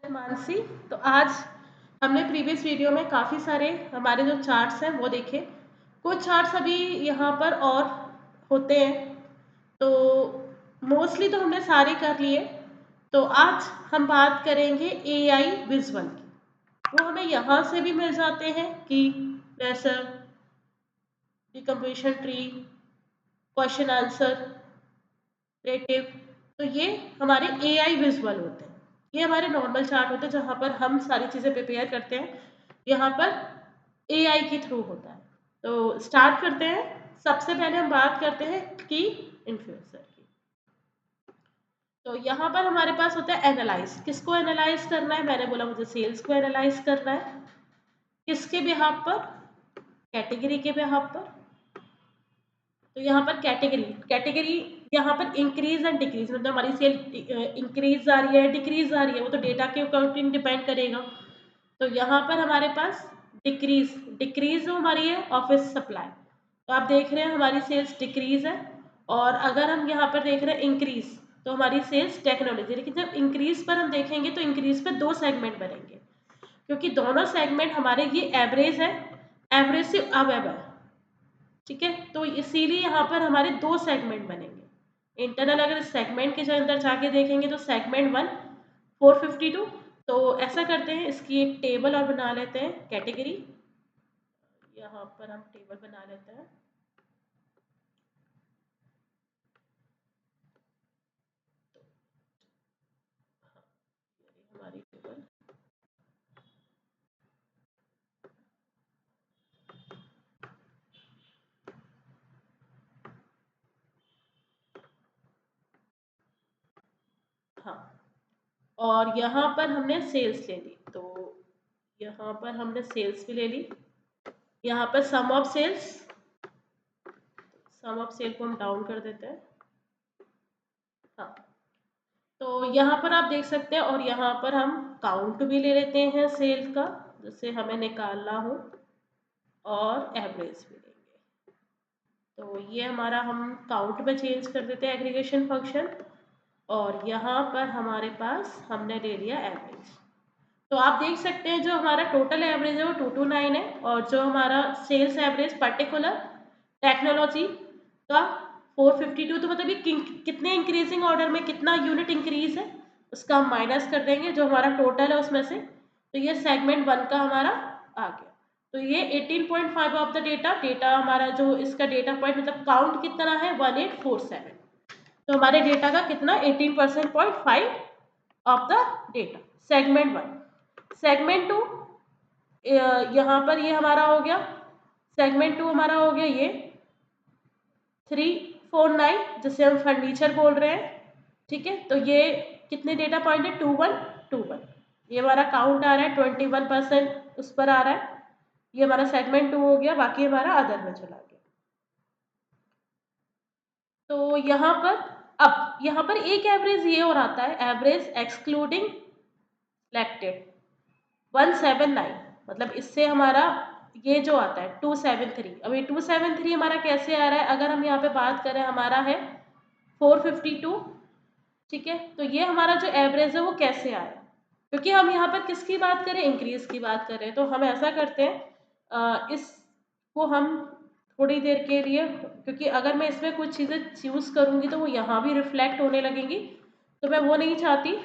मानसी। तो आज हमने प्रीवियस वीडियो में काफ़ी सारे हमारे जो चार्ट्स हैं वो देखे। कुछ चार्ट्स अभी यहाँ पर और होते हैं, तो मोस्टली तो हमने सारे कर लिए। तो आज हम बात करेंगे एआई विजुअल की। वो हमें यहाँ से भी मिल जाते हैं कि रेसर, डिकम्पोजिशन ट्री, क्वेश्चन आंसर, रेटिव। तो ये हमारे एआई विजुअल होते हैं। ये हमारे नॉर्मल चार्ट होते हैं जहाँ पर हम सारी चीज़ें प्रिपेयर करते हैं। यहाँ पर एआई के थ्रू होता है। तो स्टार्ट करते हैं। सबसे पहले हम बात करते हैं की इन्फ्लुएंसर की। तो यहाँ पर हमारे पास होता है एनालाइज। किसको एनालाइज करना है? मैंने बोला मुझे सेल्स को एनालाइज करना है। किसके बिहाफ पर? कैटेगरी के बिहाफ पर। तो यहाँ पर कैटेगरी यहाँ पर इंक्रीज एंड डिक्रीज, मतलब हमारी सेल इंक्रीज आ रही है, डिक्रीज आ रही है, वो तो डेटा के अकॉर्डिंग डिपेंड करेगा। तो यहाँ पर हमारे पास डिक्रीज जो हमारी है ऑफिस सप्लाई। तो आप देख रहे हैं हमारी सेल्स डिक्रीज है। और अगर हम यहाँ पर देख रहे हैं इंक्रीज, तो हमारी सेल्स टेक्नोलॉजी। लेकिन जब इंक्रीज पर हम देखेंगे तो इंक्रीज पर दो सेगमेंट बनेंगे, क्योंकि दोनों सेगमेंट हमारे ये एवरेज है, एवरेज से अब है। ठीक है, तो इसीलिए यहाँ पर हमारे दो सेगमेंट बनेंगे। इंटरनल अगर सेगमेंट के अंदर जाके देखेंगे तो सेगमेंट 1 452। तो ऐसा करते हैं, इसकी एक टेबल और बना लेते हैं। कैटेगरी, यहाँ पर हम टेबल बना लेते हैं। हमारी टेबल हाँ, और यहाँ पर हमने सेल्स ले ली। तो यहाँ पर हमने सेल्स भी ले ली। यहाँ पर सम ऑफ सेल को हम डाउन कर देते हैं। हाँ, तो यहाँ पर आप देख सकते हैं, और यहाँ पर हम काउंट भी ले लेते हैं सेल का, जिससे हमें निकालना हो, और एवरेज भी लेंगे। तो ये हमारा हम काउंट में चेंज कर देते हैं एग्रीगेशन फंक्शन, और यहाँ पर हमारे पास हमने ले लिया एवरेज। तो आप देख सकते हैं जो हमारा टोटल एवरेज है वो 229 है, और जो हमारा सेल्स एवरेज पर्टिकुलर टेक्नोलॉजी का 452। तो मतलब ये कितने इंक्रीजिंग ऑर्डर में कितना यूनिट इंक्रीज है उसका हम माइनस कर देंगे, जो हमारा टोटल है उसमें से। तो ये सेगमेंट 1 का हमारा आ गया। तो ये 18.5 ऑफ द डेटा हमारा, जो इसका डेटा पॉइंट मतलब काउंट कितना है 1847। तो हमारे डेटा का कितना 18.5 of the data segment 1। Segment 2, यहाँ पर ये हमारा हो गया। सेगमेंट 2 हमारा हो गया ये 349, जिसे हम फर्नीचर बोल रहे हैं। ठीक है, तो ये कितने डेटा पॉइंट है? 2121। ये हमारा काउंट आ रहा है 21% उस पर आ रहा है। ये हमारा सेगमेंट 2 हो गया, बाकी हमारा अदर में चला गया। तो यहाँ पर अब यहाँ पर एक एवरेज ये और आता है, एवरेज एक्सक्लूडिंग सिलेक्टेड 179। मतलब इससे हमारा ये जो आता है 273। अब ये 273 हमारा कैसे आ रहा है? अगर हम यहाँ पे बात करें, हमारा है 452। ठीक है, तो ये हमारा जो एवरेज है वो कैसे आया? क्योंकि हम यहाँ पर किसकी बात करें? इंक्रीज की बात कर रहे हैं। तो हम ऐसा करते हैं, इसको हम थोड़ी देर के लिए, क्योंकि अगर मैं इसमें कुछ चीज़ें चूज़ करूँगी तो वो यहाँ भी रिफ्लेक्ट होने लगेंगी, तो मैं वो नहीं चाहती।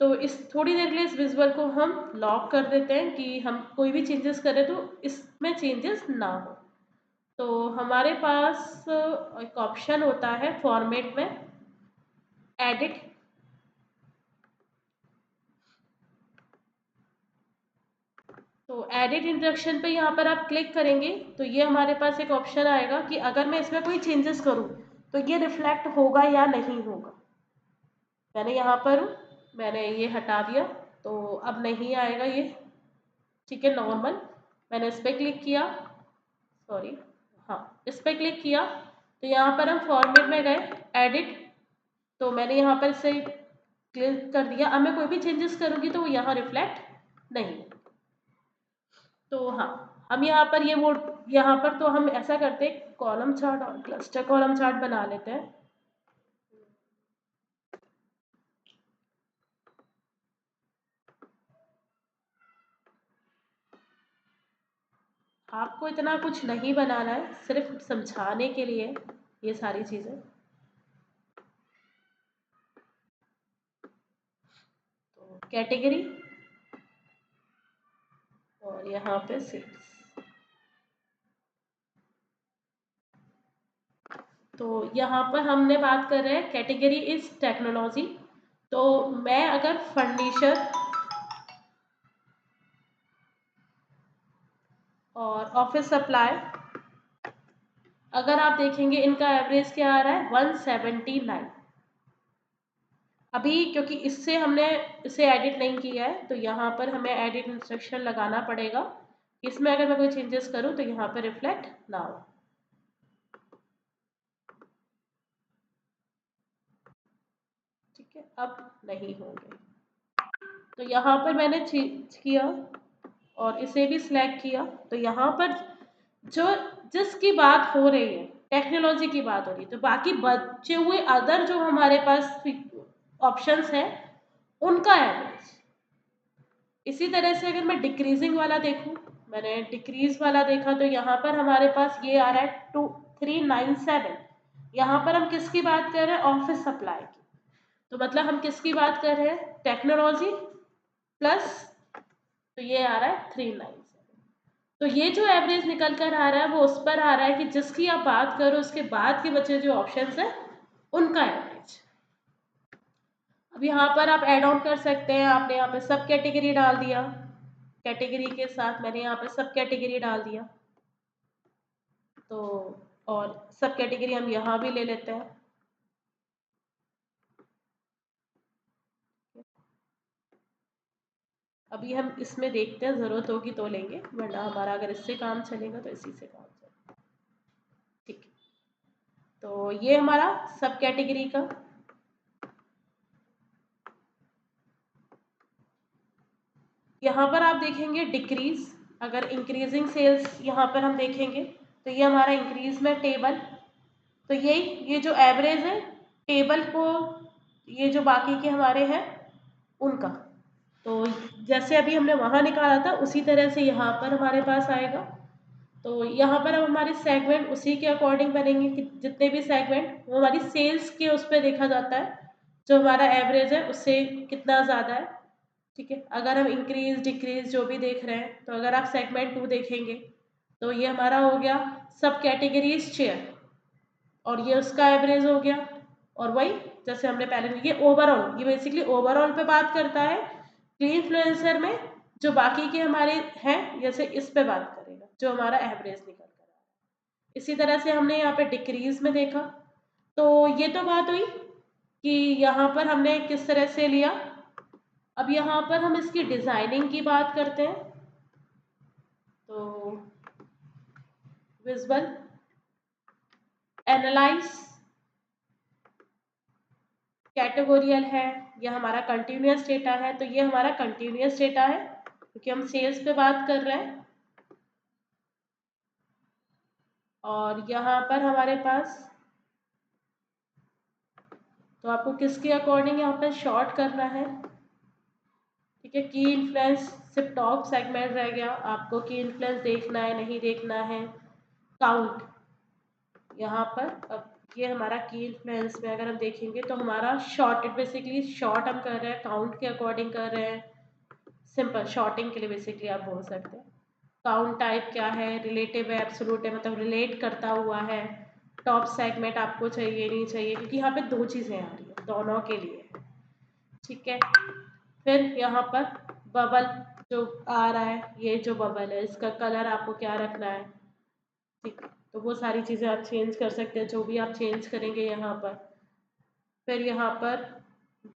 तो इस थोड़ी देर के लिए इस विजुअल को हम लॉक कर देते हैं कि हम कोई भी चेंजेस करें तो इसमें चेंजेस ना हो। तो हमारे पास एक ऑप्शन होता है फॉर्मेट में, एडिट। तो एडिट इंस्ट्रक्शन पे यहाँ पर आप क्लिक करेंगे तो ये हमारे पास एक ऑप्शन आएगा कि अगर मैं इसमें कोई चेंजेस करूँ तो ये रिफ्लेक्ट होगा या नहीं होगा। मैंने यहाँ पर मैंने ये हटा दिया, तो अब नहीं आएगा ये। ठीक है, नॉर्मल। मैंने इस पर क्लिक किया, सॉरी, हाँ, इस पर क्लिक किया, तो यहाँ पर हम फॉर्मेट में गए, एडिट। तो मैंने यहाँ पर इसे क्लिक कर दिया। अब मैं कोई भी चेंजेस करूँगी तो वो यहाँ रिफ्लेक्ट नहीं। तो हाँ, हम यहाँ पर ये वो यहाँ पर तो हम ऐसा करते हैं, कॉलम चार्ट और क्लस्टर कॉलम चार्ट बना लेते हैं। आपको इतना कुछ नहीं बनाना है, सिर्फ समझाने के लिए ये सारी चीज़ें। तो कैटेगरी और यहाँ पे सेल्स। तो यहाँ पर हमने बात कर रहे हैं कैटेगरी इज टेक्नोलॉजी। तो मैं अगर फर्नीचर और ऑफिस सप्लाई, अगर आप देखेंगे इनका एवरेज क्या आ रहा है 179। अभी क्योंकि इससे हमने इसे एडिट नहीं किया है तो यहाँ पर हमें एडिट इंस्ट्रक्शन लगाना पड़ेगा। इसमें अगर मैं कोई चेंजेस करूँ तो यहाँ पर रिफ्लेक्ट ना हो। ठीक है, अब नहीं होंगे। तो यहाँ पर मैंने चेंज किया और इसे भी सिलेक्ट किया। तो यहाँ पर जो जिसकी बात हो रही है टेक्नोलॉजी की बात हो रही है, तो बाकी बचे हुए अदर जो हमारे पास ऑप्शंस हैं उनका एवरेज। इसी तरह से अगर मैं डिक्रीजिंग वाला देखूं, मैंने डिक्रीज वाला देखा तो यहाँ पर हमारे पास ये आ रहा है 2397। यहाँ पर हम किसकी बात कर रहे हैं, ऑफिस सप्लाई की। तो मतलब हम किसकी बात कर रहे हैं, टेक्नोलॉजी प्लस, तो ये आ रहा है 397। तो ये जो एवरेज निकल कर आ रहा है वो उस पर आ रहा है कि जिसकी आप बात करो उसके बाद के बचे जो ऑप्शंस हैं उनका एवरेज। अब यहाँ पर आप ऐड ऑन कर सकते हैं। आपने यहाँ पे सब कैटेगरी डाल दिया, कैटेगरी के साथ मैंने यहाँ पे सब कैटेगरी डाल दिया। तो और सब कैटेगरी हम यहाँ भी ले लेते हैं। अभी हम इसमें देखते हैं, ज़रूरत होगी तो लेंगे, वरना हमारा अगर इससे काम चलेगा तो इसी से काम चलेगा। ठीक है, तो ये हमारा सब कैटेगरी का। यहाँ पर आप देखेंगे डिक्रीज, अगर इंक्रीजिंग सेल्स यहाँ पर हम देखेंगे तो ये हमारा इंक्रीज में टेबल। तो ये जो एवरेज है टेबल को, ये जो बाकी के हमारे हैं उनका, तो जैसे अभी हमने वहाँ निकाला था उसी तरह से यहाँ पर हमारे पास आएगा। तो यहाँ पर अब हमारे सेगमेंट उसी के अकॉर्डिंग बनेंगे कि जितने भी सेगमेंट वो हमारी सेल्स के उस पर देखा जाता है, जो हमारा एवरेज है उससे कितना ज़्यादा है। ठीक है, अगर हम इंक्रीज डिक्रीज जो भी देख रहे हैं, तो अगर आप सेगमेंट 2 देखेंगे तो ये हमारा हो गया सब कैटेगरीज चेयर, और ये उसका एवरेज हो गया। और वही जैसे हमने पहले, ये ओवरऑल, ये बेसिकली ओवरऑल पे बात करता है। क्ली इन्फ्लुएंसर में जो बाकी के हमारे हैं, जैसे इस पे बात करेगा जो हमारा एवरेज निकल कर आ रहा है। इसी तरह से हमने यहाँ पे डिक्रीज में देखा। तो ये तो बात हुई कि यहाँ पर हमने किस तरह से लिया। अब यहाँ पर हम इसकी डिजाइनिंग की बात करते हैं। तो विजुअल एनालाइज कैटेगोरियल है, यह हमारा कंटिन्यूअस डेटा है। तो ये हमारा कंटिन्यूअस डेटा है क्योंकि हम सेल्स पे बात कर रहे हैं। और यहाँ पर हमारे पास, तो आपको किसके अकॉर्डिंग यहाँ पर शॉर्ट करना है। ठीक है, की इन्फ्लुएंस सिर्फ टॉप सेगमेंट रह गया, आपको की इन्फ्लुएंस देखना है नहीं देखना है। काउंट यहाँ पर, अब ये हमारा की इन्फ्लुएंस में अगर हम देखेंगे तो हमारा शॉर्ट, बेसिकली शॉर्ट हम कर रहे हैं काउंट के अकॉर्डिंग कर रहे हैं। सिंपल शॉर्टिंग के लिए बेसिकली आप बोल सकते हैं। काउंट टाइप क्या है, रिलेटिव है, एब्सोल्यूट है, मतलब रिलेट करता हुआ है। टॉप सेगमेंट आपको चाहिए नहीं चाहिए, क्योंकि यहाँ पे दो चीज़ें आ रही है, दोनों के लिए। ठीक है, फिर यहाँ पर बबल जो आ रहा है, ये जो बबल है इसका कलर आपको क्या रखना है। ठीक है, तो वो सारी चीज़ें आप चेंज कर सकते हैं, जो भी आप चेंज करेंगे यहाँ पर। फिर यहाँ पर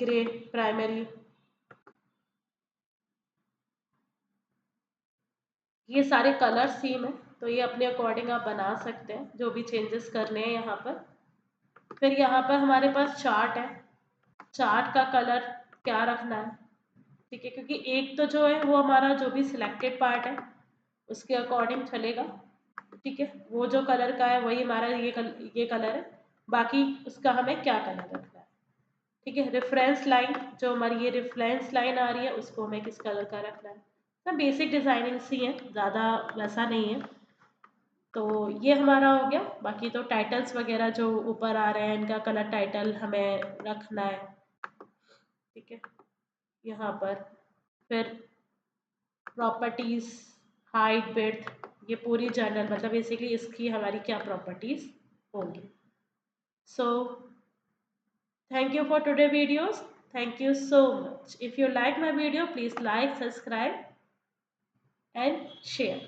ग्रे प्राइमरी, ये सारे कलर सेम है, तो ये अपने अकॉर्डिंग आप बना सकते हैं जो भी चेंजेस करने हैं यहाँ पर। फिर यहाँ पर हमारे पास चार्ट है, चार्ट का कलर क्या रखना है। ठीक है, क्योंकि एक तो जो है वो हमारा जो भी सिलेक्टेड पार्ट है उसके अकॉर्डिंग चलेगा। ठीक है, वो जो कलर का है वही हमारा ये कलर है, बाकी उसका हमें क्या कलर रखना है। ठीक है, रेफरेंस लाइन जो हमारी ये रेफरेंस लाइन आ रही है उसको हमें किस कलर का रखना है। सब बेसिक डिजाइनिंग सी है, ज़्यादा वैसा नहीं है। तो ये हमारा हो गया। बाकी तो टाइटल्स वगैरह जो ऊपर आ रहे हैं इनका कलर टाइटल हमें रखना है, ठीक है, यहाँ पर। फिर प्रॉपर्टीज, हाइट, विड्थ, ये पूरी जनरल मतलब बेसिकली इसकी हमारी क्या प्रॉपर्टीज होंगी। सो thank you for today videos. Thank you so much. If you like my video, please like, subscribe and share.